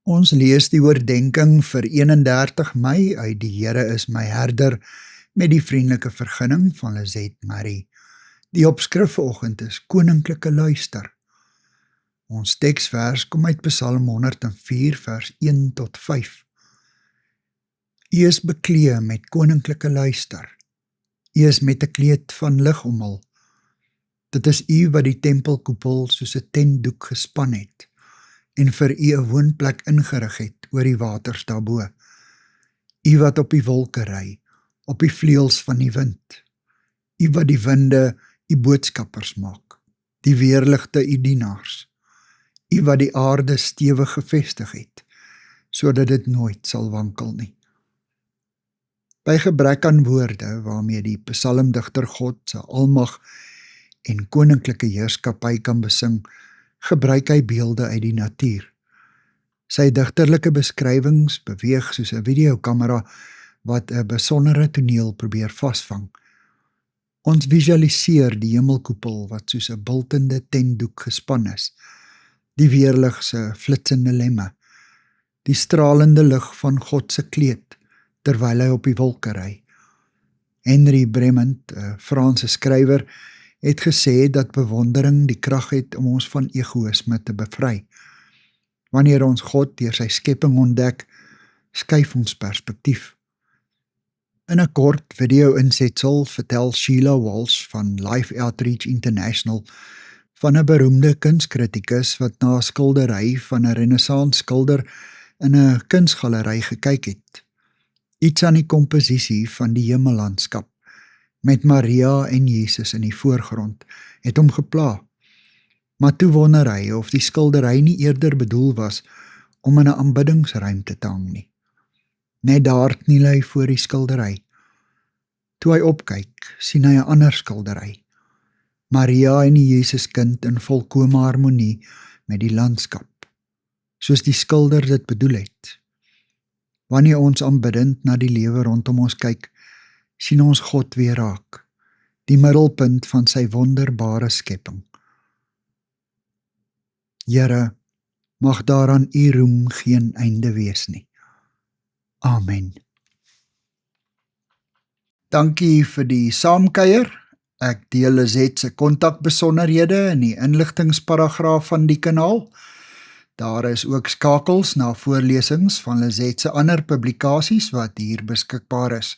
Ons lees die oordenking vir 31 Mei uit Die Here is my herder met die vriendelike vergunning van Lizet Marie. Die opskrif vanoggend is Koninklike luister. Ons teksvers kom uit Psalm 104 vers 1 tot 5. U is beklee met koninklike luister. U is met 'n kleed van lig omhul. Dit is u wat die tempelkoepel soos 'n tentdoek gespan het en vir u 'n woonplek ingerig het oor die waters daarbo. U wat op die wolke ry, op die vleuels van die wind. U wat die winde u boodskappers maak, die weerligte u dienaars. U wat die aarde stewig gevestig het, sodat dit nooit sal wankel nie. By gebrek aan woorde waarmee die psalmdigter God se almag en koninklike heerskappy kan besing, gebruik hy beelde uit die natuur. Sy digterlike beskrywings beweeg soos 'n videokamera wat 'n besondere toneel probeer vasvang. Ons visualiseer die hemelkoepel wat soos 'n bultende tentdoek gespan is, die weerlig se flitsende lemme, die stralende lig van God se kleed terwyl hy op die wolke ry. Henry Brement, 'n Franse skrywer, het gesê dat bewondering die krag het om ons van egoïsme te bevry. Wanneer ons God deur sy skepping ontdek, skuif ons perspektief. In 'n kort video-insetsel vertel Sheila Walsh van Life Outreach International van 'n beroemde kunskritikus wat na 'n skildery van 'n Renaissance skilder in 'n kunsgalery gekyk het. Iets aan die komposisie van die hemellandskap met Maria en Jesus in die voorgrond het hom gepla. Maar toe wonder hy of die skildery nie eerder bedoel was om in 'n aanbiddingsruimte te hang nie. Net daar kniel hy voor die skildery. Toe hy opkyk, sien hy 'n ander skildery. Maria en die Jesuskind in volkome harmonie met die landskap, soos die skilder dit bedoel het. Wanneer ons aanbiddend na die lewe rondom ons kyk, sien ons God weer raak, die middelpunt van sy wonderbare skepping. Here, mag daaraan u roem geen einde wees nie. Amen. Dankie vir die saamkuier. Ek deel Lizet se kontakbesonderhede in die inligtingsparagraaf van die kanaal. Daar is ook skakels na voorlesings van Lizet se ander publikasies wat hier beskikbaar is.